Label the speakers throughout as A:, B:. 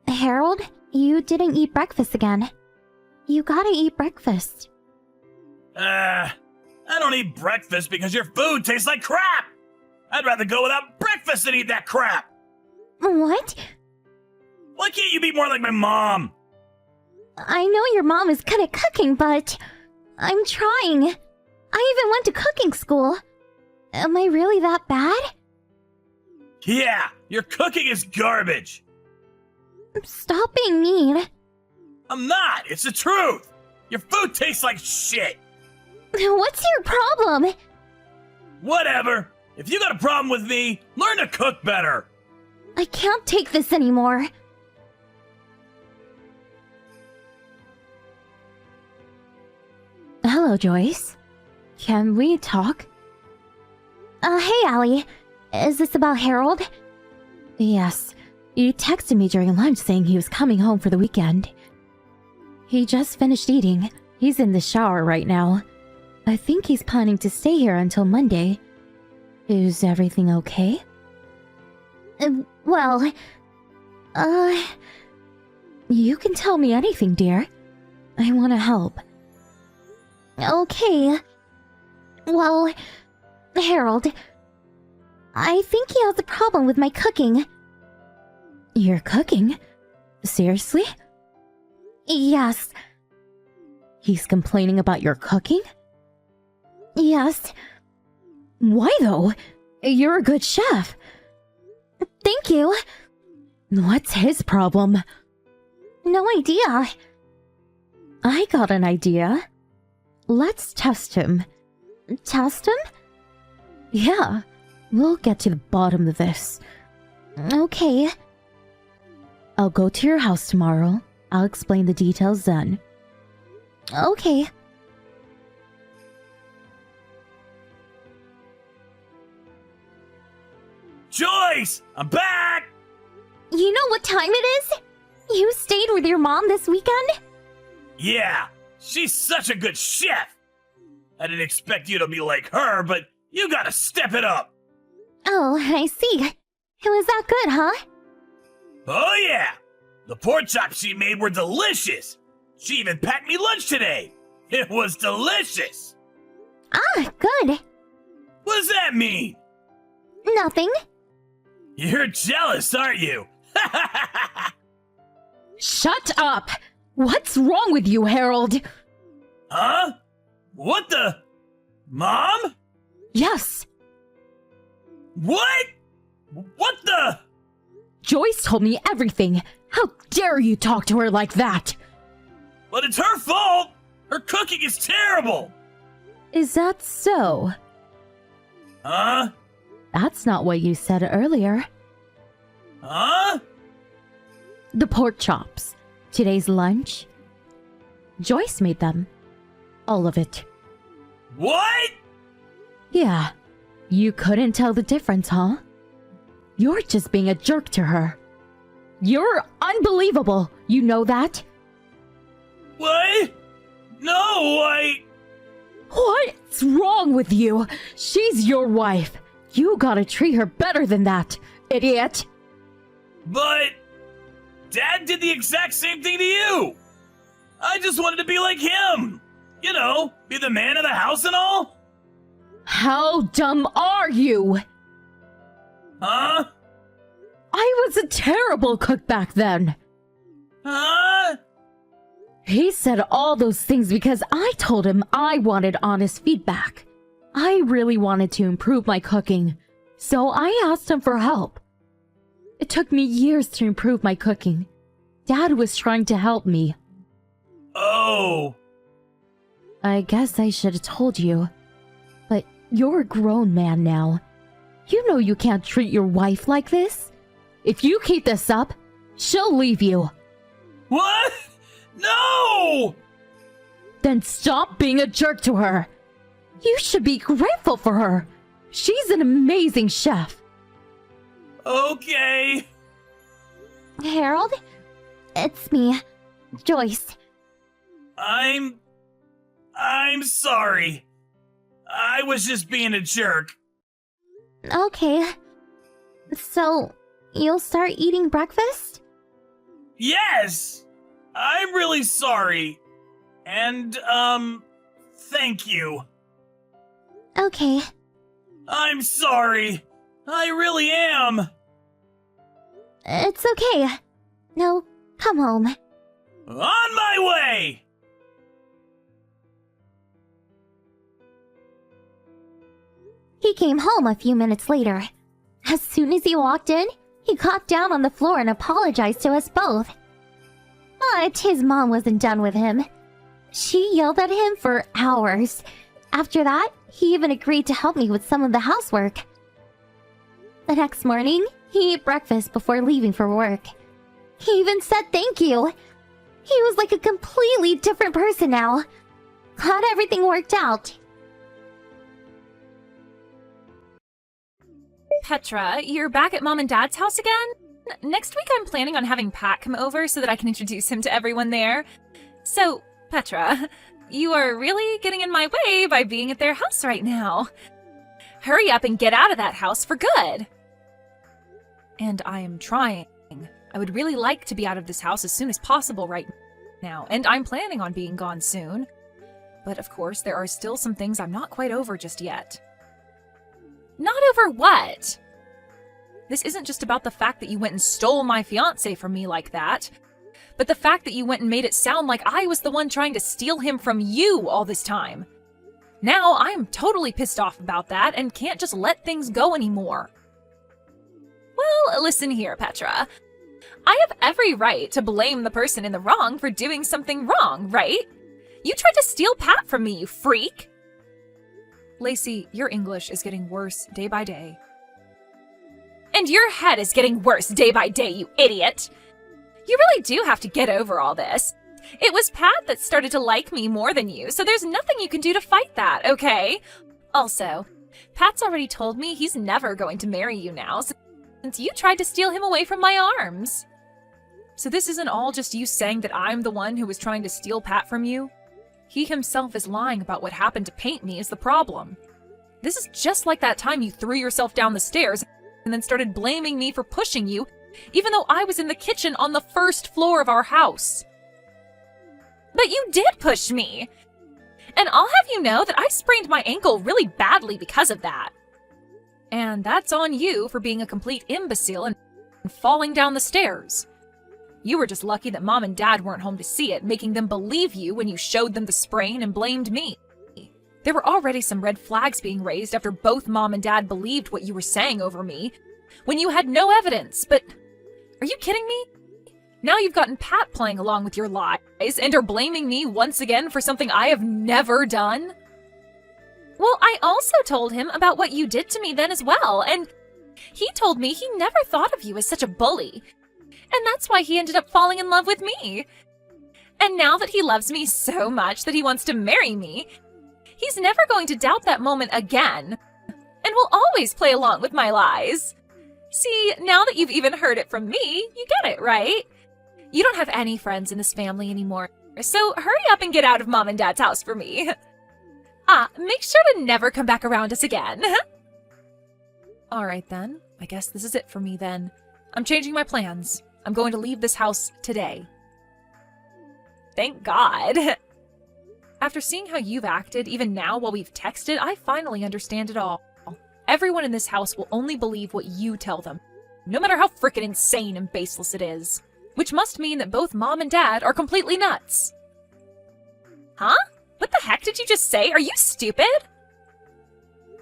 A: Harold, you didn't eat breakfast again. You gotta eat breakfast.
B: I don't eat breakfast because your food tastes like crap! I'd rather go without breakfast than eat that crap!
A: What?
B: Why can't you be more like my mom?
A: I know your mom is good at cooking, but I'm trying. I even went to cooking school. Am I really that bad?
B: Yeah, your cooking is garbage!
A: Stop being mean.
B: I'm not! It's the truth! Your food tastes like shit!
A: What's your problem?
B: Whatever! If you got a problem with me, learn to cook better!
A: I can't take this anymore. Hello, Joyce. Can we talk? Hey, Allie. Is this about Harold? Yes. You texted me during lunch saying he was coming home for the weekend. He just finished eating. He's in the shower right now. I think he's planning to stay here until Monday. Is everything okay? Well, you can tell me anything, dear. I want to help. Okay. Well, Harold, I think he has a problem with my cooking. Your cooking? Seriously? Yes. He's complaining about your cooking? Yes. Why though? You're a good chef. Thank you. What's his problem? No idea. I got an idea. Let's test him. Test him? Yeah. We'll get to the bottom of this. Okay. I'll go to your house tomorrow. I'll explain the details then. Okay.
B: Joyce! I'm back!
A: You know what time it is? You stayed with your mom this weekend?
B: Yeah, she's such a good chef! I didn't expect you to be like her, but you gotta step it up!
A: Oh, I see. It was that good, huh?
B: Oh yeah! The pork chops she made were delicious! She even packed me lunch today! It was delicious!
A: Ah, good.
B: What does that mean?
A: Nothing.
B: You're jealous, aren't you?
C: Shut up! What's wrong with you, Harold?
B: Huh? What the? Mom?
C: Yes,
B: What? What the?
C: Joyce told me everything. How dare you talk to her like that?
B: But it's her fault! Her cooking is terrible!
C: Is that so?
B: Huh?
C: That's not what you said earlier.
B: Huh?
C: The pork chops. Today's lunch. Joyce made them. All of it.
B: What?
C: Yeah. You couldn't tell the difference, huh? You're just being a jerk to her. You're unbelievable. You know that?
B: What? No,
C: What's wrong with you? She's your wife. You gotta treat her better than that, idiot.
B: But Dad did the exact same thing to you! I just wanted to be like him! You know, be the man of the house and all?
C: How dumb are you?
B: Huh?
C: I was a terrible cook back then.
B: Huh?
C: He said all those things because I told him I wanted honest feedback. I really wanted to improve my cooking, so I asked him for help. It took me years to improve my cooking. Dad was trying to help me.
B: Oh.
C: I guess I should have told you. But you're a grown man now. You know you can't treat your wife like this. If you keep this up, she'll leave you.
B: What? No!
C: Then stop being a jerk to her. You should be grateful for her. She's an amazing chef.
B: Okay.
A: Harold? It's me, Joyce.
B: I'm sorry. I was just being a jerk.
A: Okay. So, you'll start eating breakfast?
B: Yes! I'm really sorry. And, thank you.
A: Okay.
B: I'm sorry. I really am.
A: It's okay. Now, come home.
B: On my way!
A: He came home a few minutes later. As soon as he walked in, he got down on the floor and apologized to us both. But his mom wasn't done with him. She yelled at him for hours. After that, he even agreed to help me with some of the housework. The next morning, he ate breakfast before leaving for work. He even said thank you. He was like a completely different person now. Glad everything worked out.
D: Petra, you're back at Mom and Dad's house again? Next week I'm planning on having Pat come over so that I can introduce him to everyone there. So, Petra, you are really getting in my way by being at their house right now. Hurry up and get out of that house for good. And I am trying. I would really like to be out of this house as soon as possible right now, and I'm planning on being gone soon. But of course, there are still some things I'm not quite over just yet. Not over what? This isn't just about the fact that you went and stole my fiancé from me like that, but the fact that you went and made it sound like I was the one trying to steal him from you all this time. Now I'm totally pissed off about that and can't just let things go anymore. Well, listen here, Petra. I have every right to blame the person in the wrong for doing something wrong, right? You tried to steal Pat from me, you freak! Lacey, your English is getting worse day by day. And your head is getting worse day by day, you idiot! You really do have to get over all this. It was Pat that started to like me more than you, so there's nothing you can do to fight that, okay? Also, Pat's already told me he's never going to marry you now, since you tried to steal him away from my arms. So this isn't all just you saying that I'm the one who was trying to steal Pat from you? He himself is lying about what happened to paint me is the problem. This is just like that time you threw yourself down the stairs and then started blaming me for pushing you, even though I was in the kitchen on the first floor of our house. But you did push me! And I'll have you know that I sprained my ankle really badly because of that. And that's on you for being a complete imbecile and falling down the stairs. You were just lucky that Mom and Dad weren't home to see it, making them believe you when you showed them the sprain and blamed me. There were already some red flags being raised after both Mom and Dad believed what you were saying over me, when you had no evidence, but are you kidding me? Now you've gotten Pat playing along with your lies and are blaming me once again for something I have never done? Well, I also told him about what you did to me then as well, and he told me he never thought of you as such a bully. And that's why he ended up falling in love with me. And now that he loves me so much that he wants to marry me, he's never going to doubt that moment again, and will always play along with my lies. See, now that you've even heard it from me, you get it, right? You don't have any friends in this family anymore, so hurry up and get out of Mom and Dad's house for me. Make sure to never come back around us again. Alright then, I guess this is it for me then. I'm changing my plans. I'm going to leave this house today. Thank God. After seeing how you've acted, even now while we've texted, I finally understand it all. Everyone in this house will only believe what you tell them, no matter how frickin' insane and baseless it is. Which must mean that both Mom and Dad are completely nuts. Huh? What the heck did you just say? Are you stupid?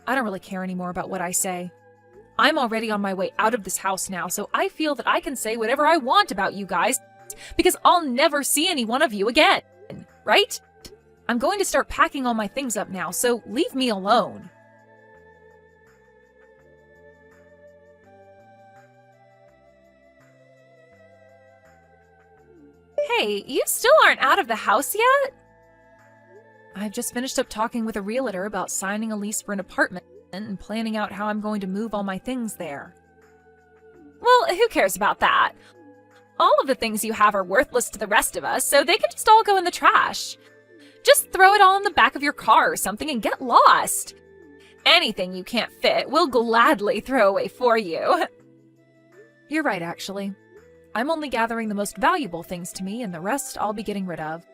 D: I don't really care anymore about what I say. I'm already on my way out of this house now, so I feel that I can say whatever I want about you guys, because I'll never see any one of you again, right? I'm going to start packing all my things up now, so leave me alone. Hey, you still aren't out of the house yet? I've just finished up talking with a realtor about signing a lease for an apartment and planning out how I'm going to move all my things there. Well, who cares about that? All of the things you have are worthless to the rest of us, so they can just all go in the trash. Just throw it all in the back of your car or something and get lost. Anything you can't fit, we'll gladly throw away for you. You're right, actually. I'm only gathering the most valuable things to me, and the rest I'll be getting rid of.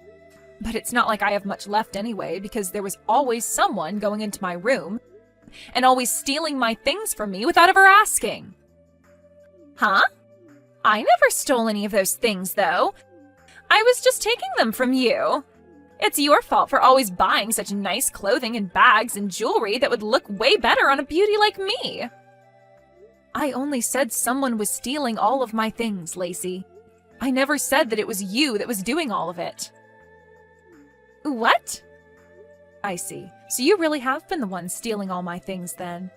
D: But it's not like I have much left anyway, because there was always someone going into my room and always stealing my things from me without ever asking. Huh? I never stole any of those things, though. I was just taking them from you. It's your fault for always buying such nice clothing and bags and jewelry that would look way better on a beauty like me. I only said someone was stealing all of my things, Lacey. I never said that it was you that was doing all of it. What? I see. So you really have been the one stealing all my things, then.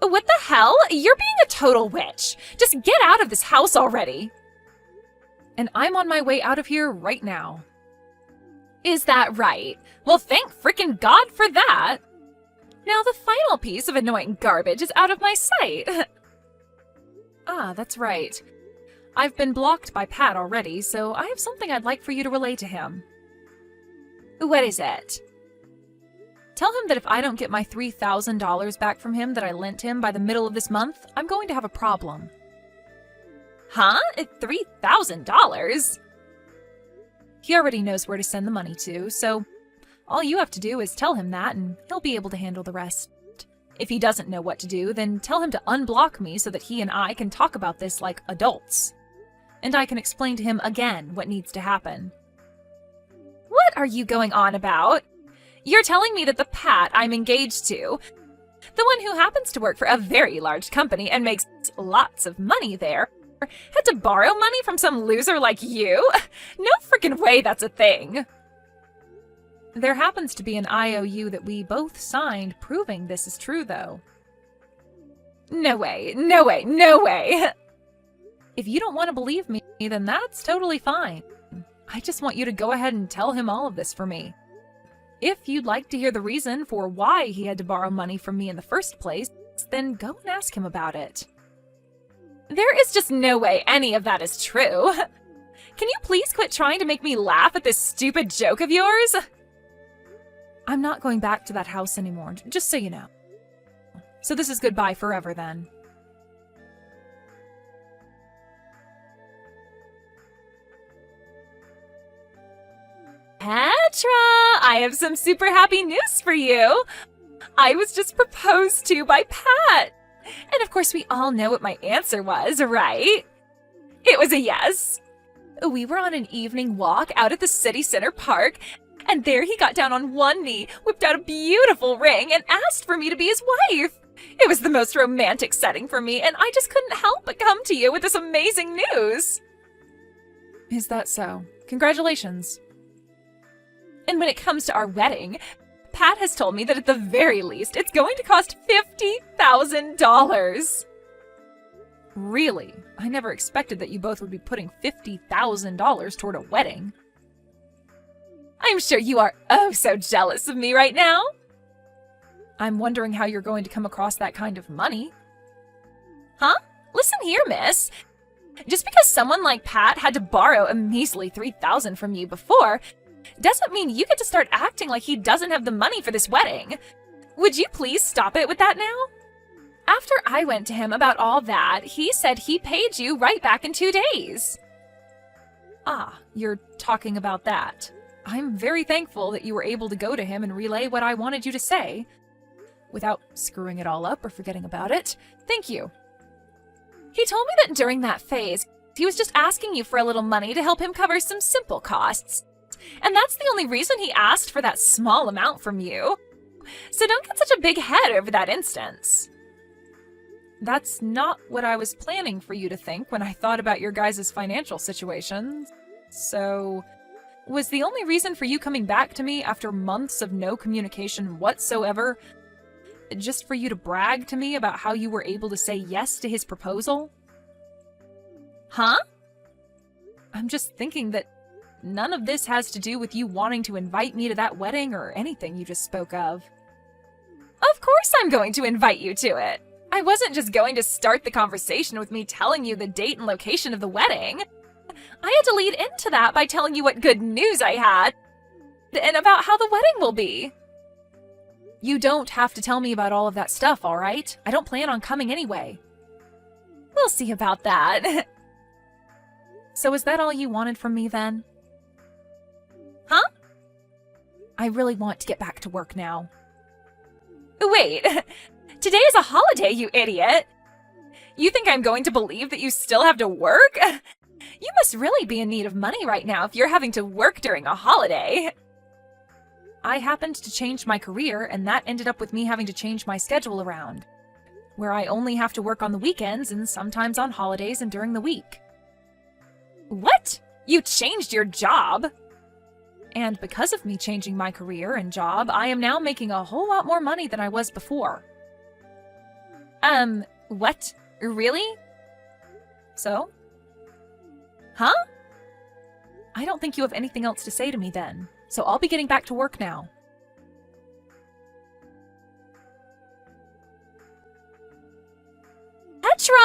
D: What the hell? You're being a total witch. Just get out of this house already. And I'm on my way out of here right now. Is that right? Well, thank frickin' God for that. Now the final piece of annoying garbage is out of my sight. Ah, that's right. I've been blocked by Pat already, so I have something I'd like for you to relay to him. What is it? Tell him that if I don't get my $3,000 back from him that I lent him by the middle of this month, I'm going to have a problem. Huh? $3,000? He already knows where to send the money to, so all you have to do is tell him that and he'll be able to handle the rest. If he doesn't know what to do, then tell him to unblock me so that he and I can talk about this like adults. And I can explain to him again what needs to happen. What are you going on about? You're telling me that the Pat I'm engaged to, the one who happens to work for a very large company and makes lots of money there, had to borrow money from some loser like you? No freaking way that's a thing. There happens to be an IOU that we both signed proving this is true, though. No way, no way, no way. If you don't want to believe me, then that's totally fine. I just want you to go ahead and tell him all of this for me. If you'd like to hear the reason for why he had to borrow money from me in the first place, then go and ask him about it. There is just no way any of that is true. Can you please quit trying to make me laugh at this stupid joke of yours? I'm not going back to that house anymore, just so you know. So this is goodbye forever then. Petra, I have some super happy news for you. I was just proposed to by Pat. And of course we all know what my answer was, right? It was a yes. We were on an evening walk out at the city center park, and there he got down on one knee, whipped out a beautiful ring, and asked for me to be his wife. It was the most romantic setting for me, and I just couldn't help but come to you with this amazing news. Is that so? Congratulations. And when it comes to our wedding, Pat has told me that at the very least, it's going to cost $50,000. Really? I never expected that you both would be putting $50,000 toward a wedding. I'm sure you are oh so jealous of me right now. I'm wondering how you're going to come across that kind of money. Huh? Listen here, miss. Just because someone like Pat had to borrow a measly $3,000 from you before, doesn't mean you get to start acting like he doesn't have the money for this wedding. Would you please stop it with that now? After I went to him about all that, he said he paid you right back in 2 days. Ah, you're talking about that. I'm very thankful that you were able to go to him and relay what I wanted you to say, without screwing it all up or forgetting about it. Thank you. He told me that during that phase, he was just asking you for a little money to help him cover some simple costs. And that's the only reason he asked for that small amount from you. So don't get such a big head over that instance. That's not what I was planning for you to think when I thought about your guys' financial situations. So, was the only reason for you coming back to me after months of no communication whatsoever just for you to brag to me about how you were able to say yes to his proposal? Huh? I'm just thinking that none of this has to do with you wanting to invite me to that wedding or anything you just spoke of. Of course I'm going to invite you to it. I wasn't just going to start the conversation with me telling you the date and location of the wedding. I had to lead into that by telling you what good news I had and about how the wedding will be. You don't have to tell me about all of that stuff, all right? I don't plan on coming anyway. We'll see about that. So is that all you wanted from me then? Huh? I really want to get back to work now. Wait, today is a holiday, you idiot! You think I'm going to believe that you still have to work? You must really be in need of money right now if you're having to work during a holiday. I happened to change my career, and that ended up with me having to change my schedule around, where I only have to work on the weekends and sometimes on holidays and during the week. What? You changed your job? And because of me changing my career and job, I am now making a whole lot more money than I was before. What? Really? So? Huh? I don't think you have anything else to say to me then, so I'll be getting back to work now. Petra!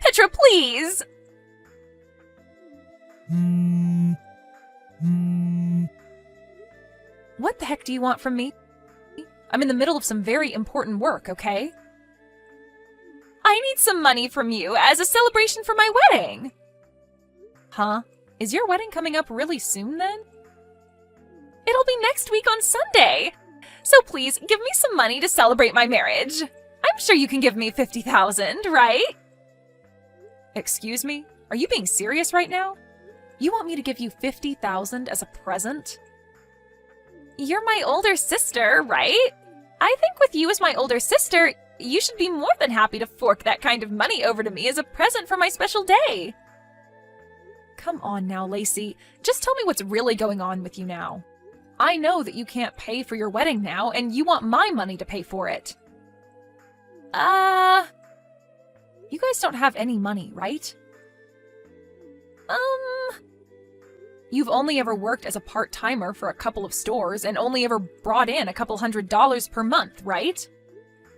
D: Petra, please! What the heck do you want from me? I'm in the middle of some very important work, okay? I need some money from you as a celebration for my wedding! Huh? Is your wedding coming up really soon then? It'll be next week on Sunday! So please, give me some money to celebrate my marriage. I'm sure you can give me $50,000, right? Excuse me? Are you being serious right now? You want me to give you $50,000 as a present? You're my older sister, right? I think with you as my older sister, you should be more than happy to fork that kind of money over to me as a present for my special day. Come on now, Lacey. Just tell me what's really going on with you now. I know that you can't pay for your wedding now, and you want my money to pay for it. You guys don't have any money, right? You've only ever worked as a part-timer for a couple of stores and only ever brought in a couple $100s per month, right?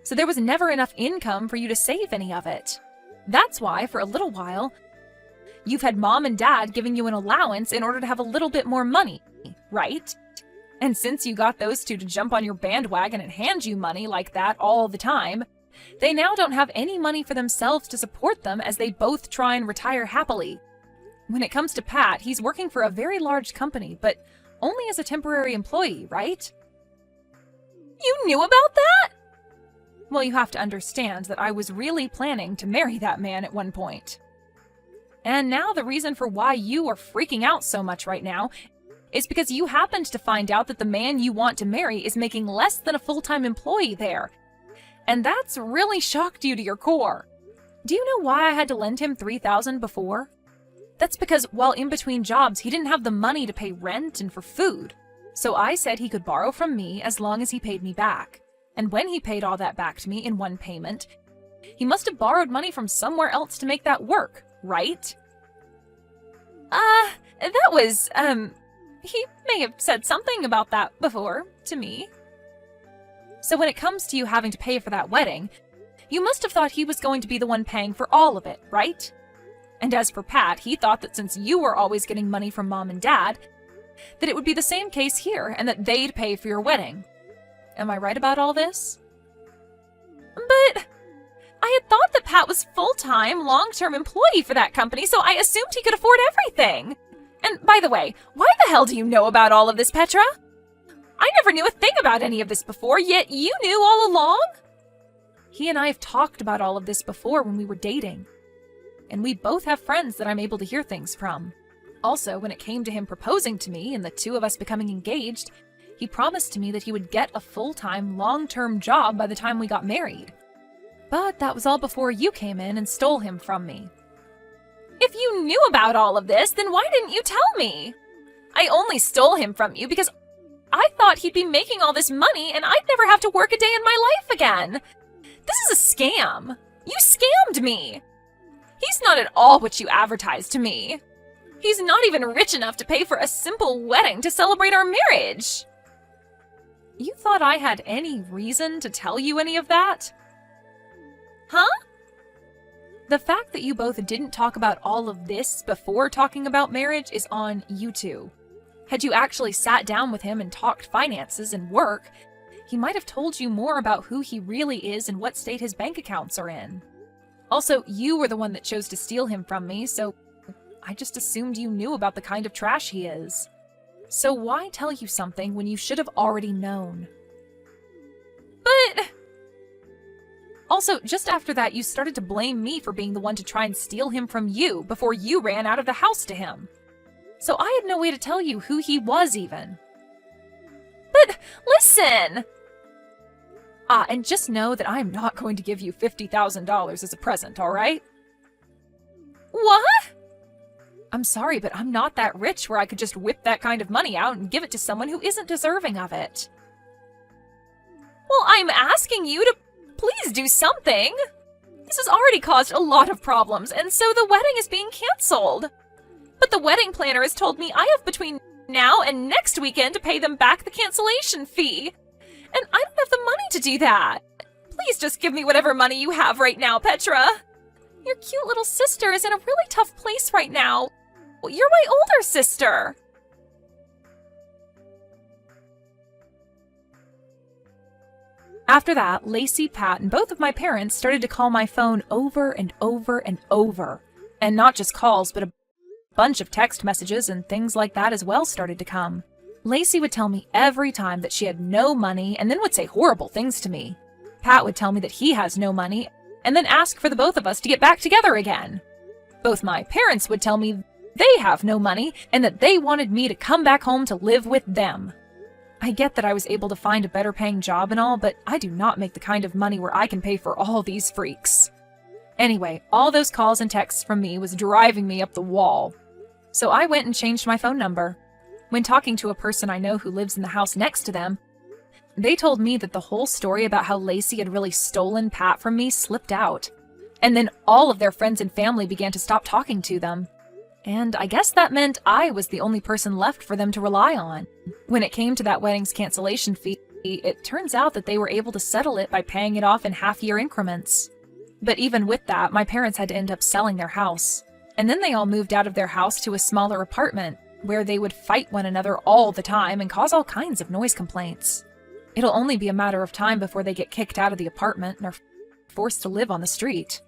D: So there was never enough income for you to save any of it. That's why, for a little while, you've had Mom and Dad giving you an allowance in order to have a little bit more money, right? And since you got those two to jump on your bandwagon and hand you money like that all the time, they now don't have any money for themselves to support them as they both try and retire happily. When it comes to Pat, he's working for a very large company, but only as a temporary employee, right? You knew about that? Well, you have to understand that I was really planning to marry that man at one point. And now the reason for why you are freaking out so much right now is because you happened to find out that the man you want to marry is making less than a full-time employee there. And that's really shocked you to your core. Do you know why I had to lend him $3,000 before? That's because while in between jobs, he didn't have the money to pay rent and for food. So I said he could borrow from me as long as he paid me back. And when he paid all that back to me in one payment, he must have borrowed money from somewhere else to make that work, right? He may have said something about that before to me. So when it comes to you having to pay for that wedding, you must have thought he was going to be the one paying for all of it, right? And as for Pat, he thought that since you were always getting money from Mom and Dad, that it would be the same case here and that they'd pay for your wedding. Am I right about all this? But I had thought that Pat was full-time, long-term employee for that company, so I assumed he could afford everything. And by the way, why the hell do you know about all of this, Petra? I never knew a thing about any of this before, yet you knew all along? He and I have talked about all of this before when we were dating. And we both have friends that I'm able to hear things from. Also, when it came to him proposing to me and the two of us becoming engaged, he promised to me that he would get a full-time, long-term job by the time we got married. But that was all before you came in and stole him from me. If you knew about all of this, then why didn't you tell me? I only stole him from you because I thought he'd be making all this money and I'd never have to work a day in my life again. This is a scam. You scammed me. He's not at all what you advertised to me. He's not even rich enough to pay for a simple wedding to celebrate our marriage. You thought I had any reason to tell you any of that? Huh? The fact that you both didn't talk about all of this before talking about marriage is on you two. Had you actually sat down with him and talked finances and work, he might have told you more about who he really is and what state his bank accounts are in. Also, you were the one that chose to steal him from me, so I just assumed you knew about the kind of trash he is. So why tell you something when you should have already known? But also, just after that, you started to blame me for being the one to try and steal him from you before you ran out of the house to him. So I had no way to tell you who he was even. But listen! And just know that I am not going to give you $50,000 as a present, alright? What? I'm sorry, but I'm not that rich where I could just whip that kind of money out and give it to someone who isn't deserving of it. Well, I'm asking you to please do something. This has already caused a lot of problems, and so the wedding is being canceled. But the wedding planner has told me I have between now and next weekend to pay them back the cancellation fee. And I don't have the money to do that. Please just give me whatever money you have right now, Petra. Your cute little sister is in a really tough place right now. You're my older sister. After that, Lacey, Pat, and both of my parents started to call my phone over and over and over. And not just calls, but a bunch of text messages and things like that as well started to come. Lacey would tell me every time that she had no money and then would say horrible things to me. Pat would tell me that he has no money and then ask for the both of us to get back together again. Both my parents would tell me they have no money and that they wanted me to come back home to live with them. I get that I was able to find a better paying job and all, but I do not make the kind of money where I can pay for all these freaks. Anyway, all those calls and texts from me was driving me up the wall. So I went and changed my phone number. When talking to a person I know who lives in the house next to them, they told me that the whole story about how Lacey had really stolen Pat from me slipped out. And then all of their friends and family began to stop talking to them. And I guess that meant I was the only person left for them to rely on. When it came to that wedding's cancellation fee, it turns out that they were able to settle it by paying it off in half-year increments. But even with that, my parents had to end up selling their house. And then they all moved out of their house to a smaller apartment, where they would fight one another all the time and cause all kinds of noise complaints. It'll only be a matter of time before they get kicked out of the apartment and are forced to live on the street.